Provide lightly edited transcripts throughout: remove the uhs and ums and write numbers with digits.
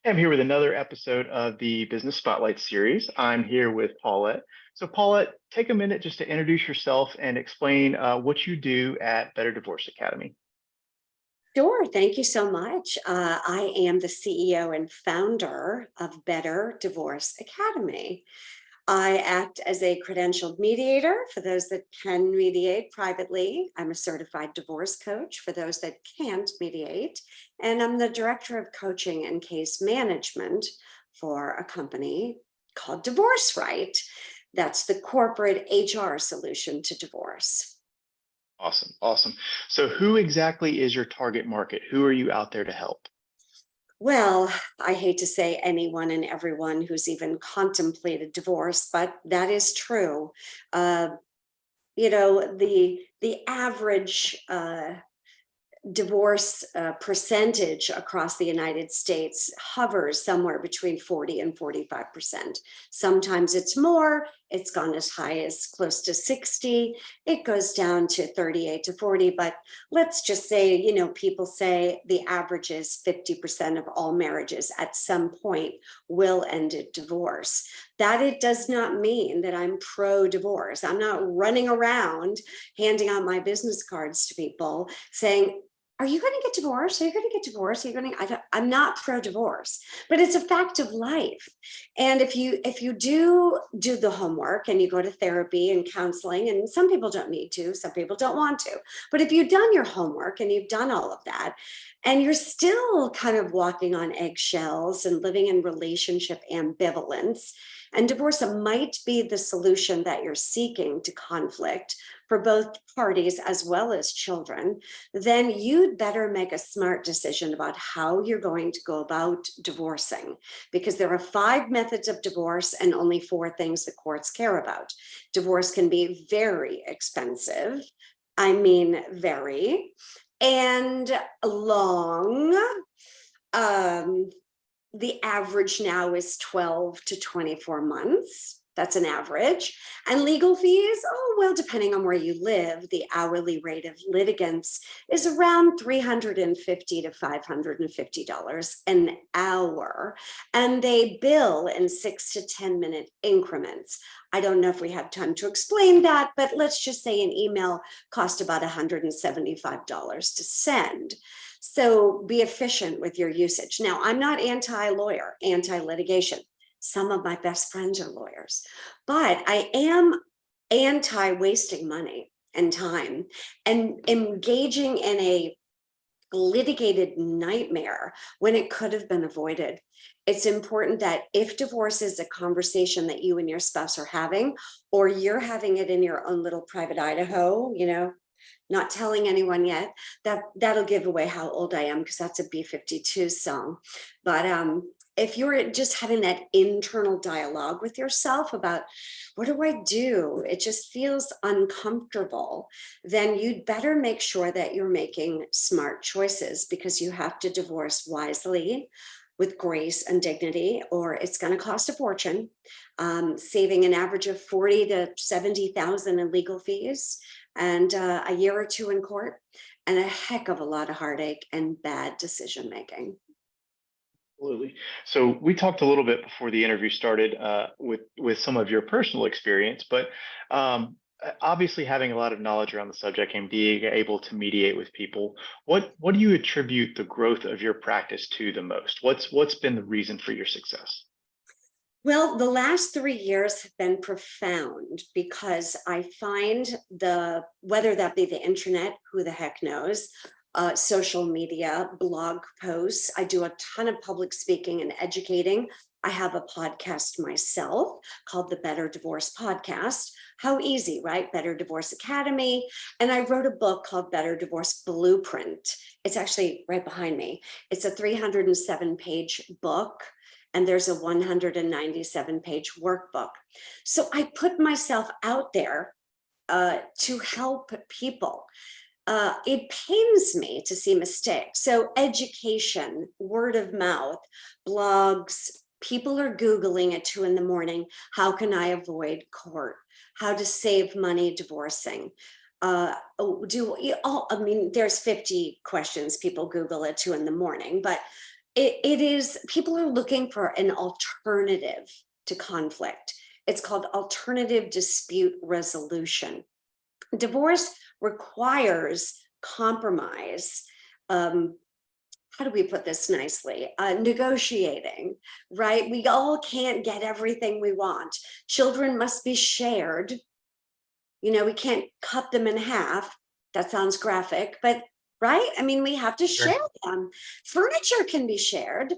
I'm here with another episode of the Business Spotlight series. I'm here with Paulette. So, Paulette, take a minute just to introduce yourself and explain what you do at Better Divorce Academy. Sure. Thank you so much. I am the CEO and founder of Better Divorce Academy. I act as a credentialed mediator for those that can mediate privately. I'm a certified divorce coach for those that can't mediate. And I'm the director of coaching and case management for a company called Divorce Right. That's the corporate HR solution to divorce. Awesome. Awesome. So, who exactly is your target market? Who are you out there to help? Well, I hate to say anyone and everyone who's even contemplated divorce, but that is true. Uh, the average divorce percentage across the United States hovers somewhere between 40 and 45%. Sometimes it's more, it's gone as high as close to 60. It goes down to 38 to 40, but let's just say, people say the average is 50% of all marriages at some point will end in divorce. That it does not mean that I'm pro-divorce. I'm not running around handing out my business cards to people saying, are you going to get divorced? Are you going to get divorced? Are you going to? I'm not pro-divorce, but it's a fact of life. And if you do the homework and you go to therapy and counseling, and some people don't need to, some people don't want to, but if you've done your homework and you've done all of that, and you're still kind of walking on eggshells and living in relationship ambivalence, and divorce might be the solution that you're seeking to conflict for both parties as well as children, then you'd better make a smart decision about how you're going to go about divorcing, because there are 5 methods of divorce and only 4 things the courts care about. Divorce can be very expensive. I mean, very, and long. The average now is 12 to 24 months. That's an average. And legal fees, oh, well, depending on where you live, the hourly rate of litigants is around $350 to $550 an hour. And they bill in 6 to 10 minute increments. I don't know if we have time to explain that, but let's just say an email cost about $175 to send. So be efficient with your usage. Now, I'm not anti-lawyer, anti-litigation. Some of my best friends are lawyers, but I am anti-wasting money and time and engaging in a litigated nightmare when it could have been avoided. It's important that if divorce is a conversation that you and your spouse are having, or you're having it in your own little private Idaho, not telling anyone yet, that'll give away how old I am, because that's a B-52 song. But if you're just having that internal dialogue with yourself about, what do I do? It just feels uncomfortable. Then you'd better make sure that you're making smart choices, because you have to divorce wisely, with grace and dignity, or it's going to cost a fortune, saving an average of 40 to 70,000 in legal fees, and a year or 2 in court, and a heck of a lot of heartache and bad decision making. Absolutely. So, we talked a little bit before the interview started with some of your personal experience, but obviously having a lot of knowledge around the subject and being able to mediate with people, what do you attribute the growth of your practice to the most? What's been the reason for your success? Well, the last 3 years have been profound, because I find whether that be the internet, who the heck knows, social media, blog posts. I do a ton of public speaking and educating. I have a podcast myself called the Better Divorce Podcast. How easy, right? Better Divorce Academy. And I wrote a book called Better Divorce Blueprint. It's actually right behind me. It's a 307-page book, and there's a 197-page workbook. So I put myself out there to help people. It pains me to see mistakes. So education, word of mouth, blogs, people are Googling at 2 a.m, how can I avoid court? How to save money divorcing? There's 50 questions people Google at 2 a.m, but it is, people are looking for an alternative to conflict. It's called alternative dispute resolution. Divorce requires compromise. How do we put this nicely? Negotiating, right? We all can't get everything we want. Children must be shared. You know, we can't cut them in half. That sounds graphic, but right? I mean, we have to share Sure. them. Furniture can be shared,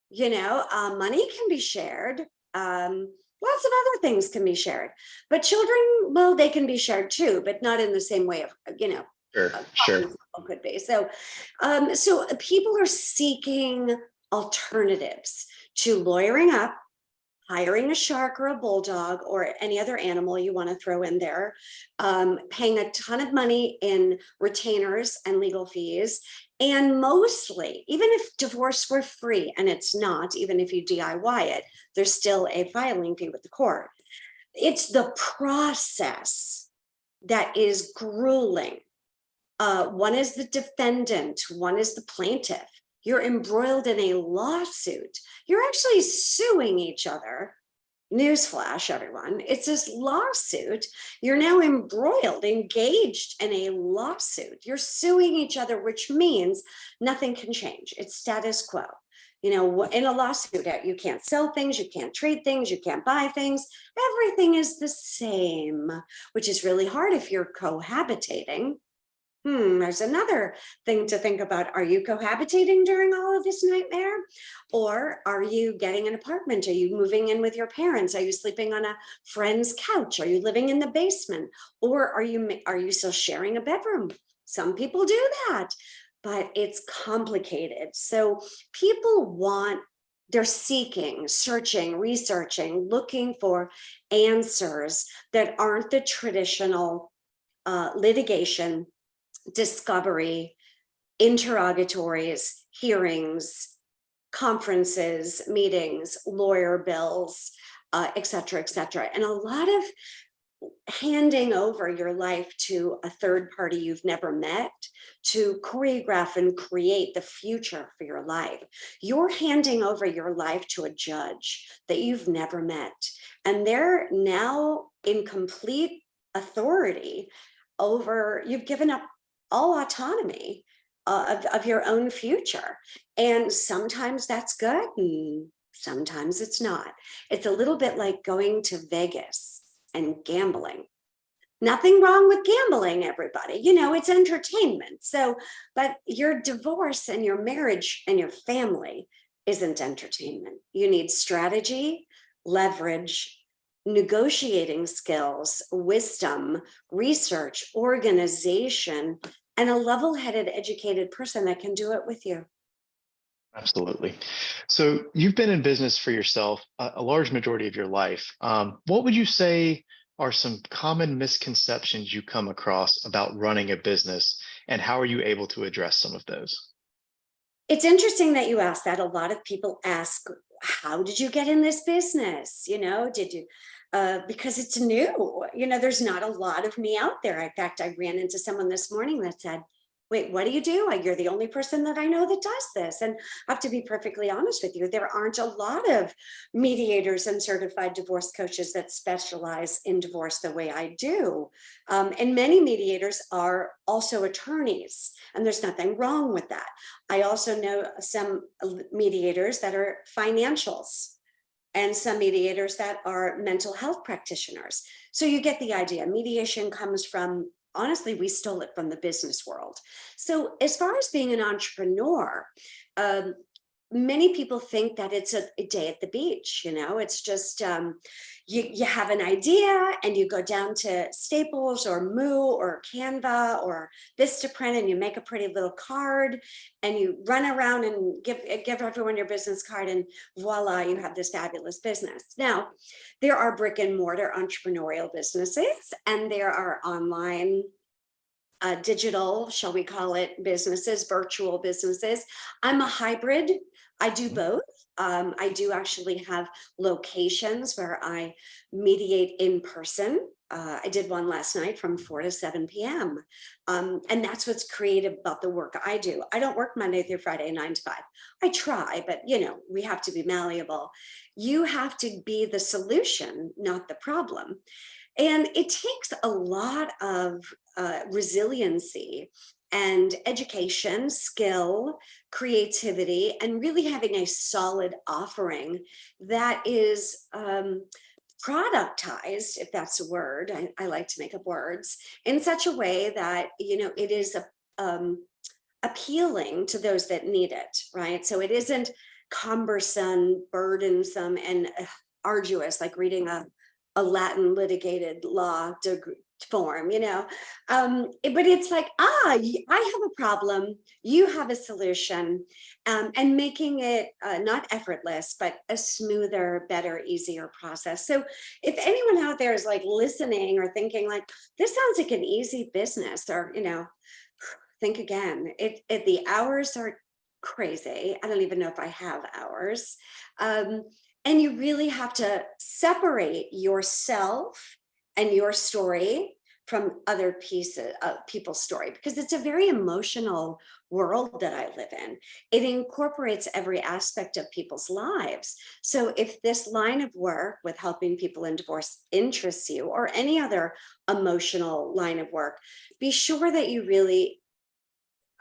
you know, money can be shared. Lots of other things can be shared, but children, well, they can be shared too, but not in the same way of, you know, Sure. common Sure. people could be. So, so people are seeking alternatives to lawyering up, hiring a shark or a bulldog or any other animal you want to throw in there, paying a ton of money in retainers and legal fees. And mostly, even if divorce were free, and it's not, even if you DIY it, there's still a filing fee with the court. It's the process that is grueling. One is the defendant, one is the plaintiff. You're embroiled in a lawsuit. You're actually suing each other. Newsflash, everyone. It's this lawsuit. You're now embroiled, engaged in a lawsuit. You're suing each other, which means nothing can change. It's status quo. You know, in a lawsuit, you can't sell things, you can't trade things, you can't buy things. Everything is the same, which is really hard if you're cohabitating. There's another thing to think about. Are you cohabitating during all of this nightmare? Or are you getting an apartment? Are you moving in with your parents? Are you sleeping on a friend's couch? Are you living in the basement? Or are you still sharing a bedroom? Some people do that, but it's complicated. So they're seeking, searching, researching, looking for answers that aren't the traditional litigation, discovery, interrogatories, hearings, conferences, meetings, lawyer bills, et cetera, et cetera. And a lot of handing over your life to a third party you've never met to choreograph and create the future for your life. You're handing over your life to a judge that you've never met. And they're now in complete authority over, you've given up all autonomy of your own future. And sometimes that's good, and sometimes it's not. It's a little bit like going to Vegas and gambling. Nothing wrong with gambling, everybody. You know, it's entertainment. So, but your divorce and your marriage and your family isn't entertainment. You need strategy, leverage, negotiating skills, wisdom, research, organization, and a level-headed, educated person that can do it with you. Absolutely. So you've been in business for yourself a large majority of your life. What would you say are some common misconceptions you come across about running a business, and how are you able to address some of those? It's interesting that you asked that. A lot of people ask, how did you get in this business? You know, did you, because it's new, you know, there's not a lot of me out there. In fact, I ran into someone this morning that said, wait, what do you do? You're the only person that I know that does this. And I have to be perfectly honest with you, there aren't a lot of mediators and certified divorce coaches that specialize in divorce the way I do. And many mediators are also attorneys, and there's nothing wrong with that. I also know some mediators that are financials and some mediators that are mental health practitioners. So you get the idea. Mediation comes from, honestly, we stole it from the business world. So as far as being an entrepreneur, many people think that it's a day at the beach. You know, it's just you have an idea and you go down to Staples or Moo or Canva or Vistaprint and you make a pretty little card and you run around and give everyone your business card, and voila, you have this fabulous business. Now, there are brick and mortar entrepreneurial businesses, and there are online digital, shall we call it, businesses, virtual businesses. I'm a hybrid. I do both. I do actually have locations where I mediate in person. I did one last night from 4 to 7 p.m. And that's what's creative about the work I do. I don't work Monday through Friday, 9 to 5. I try, but we have to be malleable. You have to be the solution, not the problem. And it takes a lot of resiliency and education, skill, creativity, and really having a solid offering that is productized, if that's a word. I like to make up words, in such a way that it is appealing to those that need it, right? So it isn't cumbersome, burdensome, and arduous, like reading a Latin litigated law form, but it's like, I have a problem, you have a solution, and making it not effortless, but a smoother, better, easier process. So if anyone out there is like listening or thinking like, this sounds like an easy business, or, think again. The hours are crazy. I don't even know if I have hours. And you really have to separate yourself and your story from other people's story, because it's a very emotional world that I live in. It incorporates every aspect of people's lives. So if this line of work with helping people in divorce interests you, or any other emotional line of work, be sure that you really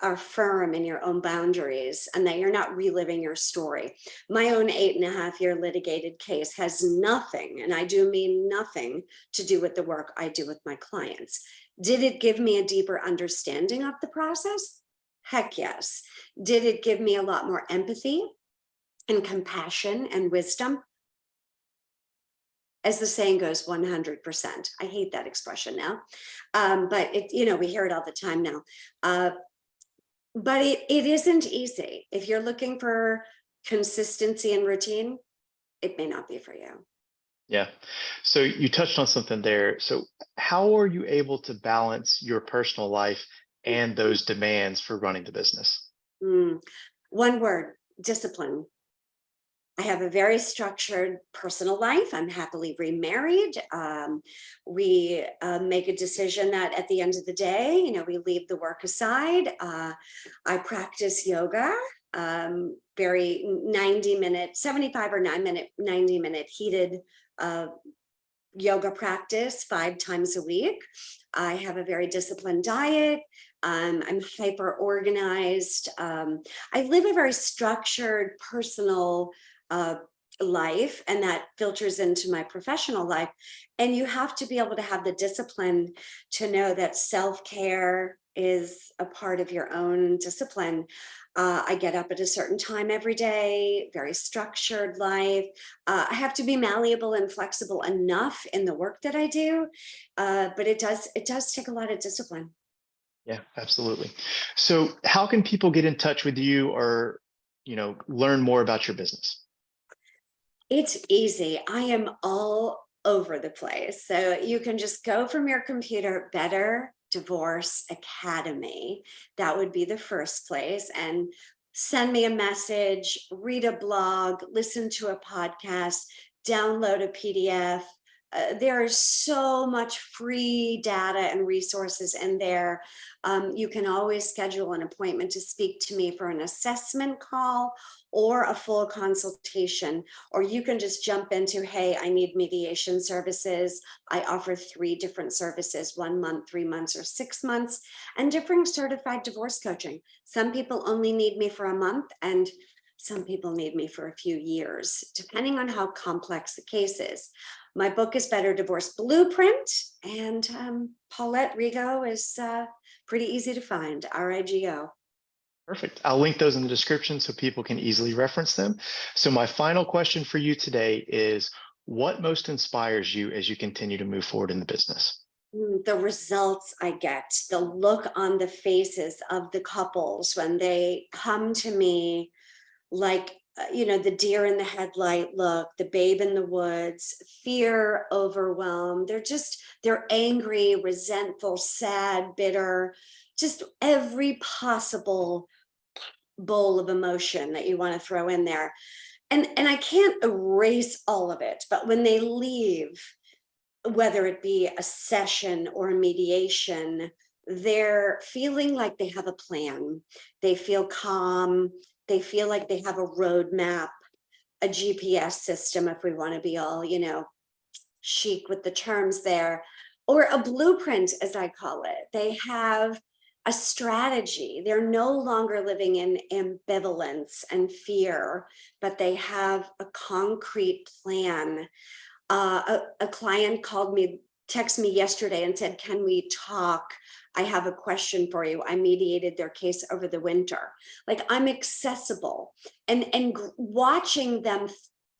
are firm in your own boundaries and that you're not reliving your story. My own 8.5-year litigated case has nothing, and I do mean nothing, to do with the work I do with my clients. Did it give me a deeper understanding of the process? Heck yes. Did it give me a lot more empathy and compassion and wisdom? As the saying goes, 100%. I hate that expression now, but we hear it all the time now. But it isn't easy. If you're looking for consistency and routine, it may not be for you. Yeah. So you touched on something there. So how are you able to balance your personal life and those demands for running the business? One word: discipline. I have a very structured personal life. I'm happily remarried. We make a decision that at the end of the day, we leave the work aside. I practice yoga, very 90-minute, 75 or 90-minute heated yoga practice 5 times a week. I have a very disciplined diet. I'm hyper organized. I live a very structured personal life, and that filters into my professional life. And you have to be able to have the discipline to know that self-care is a part of your own discipline. I get up at a certain time every day, very structured life. I have to be malleable and flexible enough in the work that I do, but it does take a lot of discipline. Yeah, absolutely. So how can people get in touch with you, or, learn more about your business? It's easy. I am all over the place. So you can just go from your computer, Better Divorce Academy. That would be the first place. And send me a message, read a blog, listen to a podcast, download a PDF. There is so much free data and resources in there. You can always schedule an appointment to speak to me for an assessment call or a full consultation, or you can just jump into, hey, I need mediation services. I offer 3 different services: 1 month, 3 months, or 6 months, and different certified divorce coaching. Some people only need me for a month, and some people need me for a few years, depending on how complex the case is. My book is Better Divorce Blueprint, and Paulette Rigo is pretty easy to find, Rigo. Perfect. I'll link those in the description so people can easily reference them. So my final question for you today is, what most inspires you as you continue to move forward in the business? The results I get, the look on the faces of the couples when they come to me, like, the deer in the headlight look, the babe in the woods, fear, overwhelmed. They're angry, resentful, sad, bitter, just every possible bowl of emotion that you want to throw in there. And I can't erase all of it, but when they leave, whether it be a session or a mediation, they're feeling like they have a plan. They feel calm. They feel like they have a roadmap, a GPS system, if we want to be all, chic with the terms there, or a blueprint, as I call it. They have a strategy. They're no longer living in ambivalence and fear, but they have a concrete plan. A client texted me yesterday and said, "Can we talk? I have a question for you. I mediated their case over the winter." Like, I'm accessible, and watching them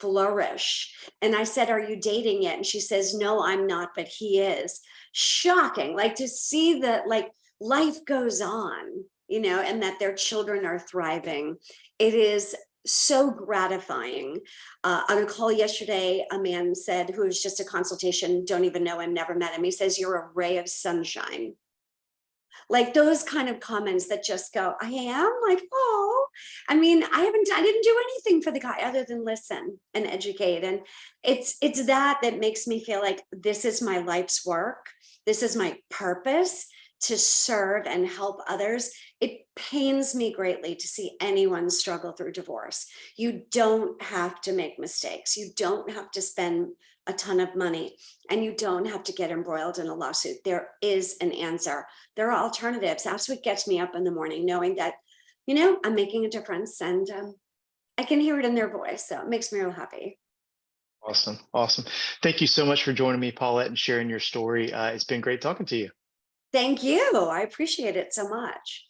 flourish. And I said, "Are you dating yet?" And she says, "No, I'm not, but he is." Shocking, like, to see that, like, life goes on, and that their children are thriving. It is so gratifying. On a call yesterday, a man said, who was just a consultation, don't even know him, never met him. He says, "You're a ray of sunshine." Like, those kind of comments that just go, I am, like, oh, I mean, I didn't do anything for the guy other than listen and educate. And it's that makes me feel like this is my life's work. This is my purpose, to serve and help others. It pains me greatly to see anyone struggle through divorce. You don't have to make mistakes. You don't have to spend a ton of money, and you don't have to get embroiled in a lawsuit. There is an answer. There are alternatives. That's what gets me up in the morning, knowing that, I'm making a difference, and I can hear it in their voice. So it makes me real happy. Awesome. Awesome. Thank you so much for joining me, Paulette, and sharing your story. It's been great talking to you. Thank you. I appreciate it so much.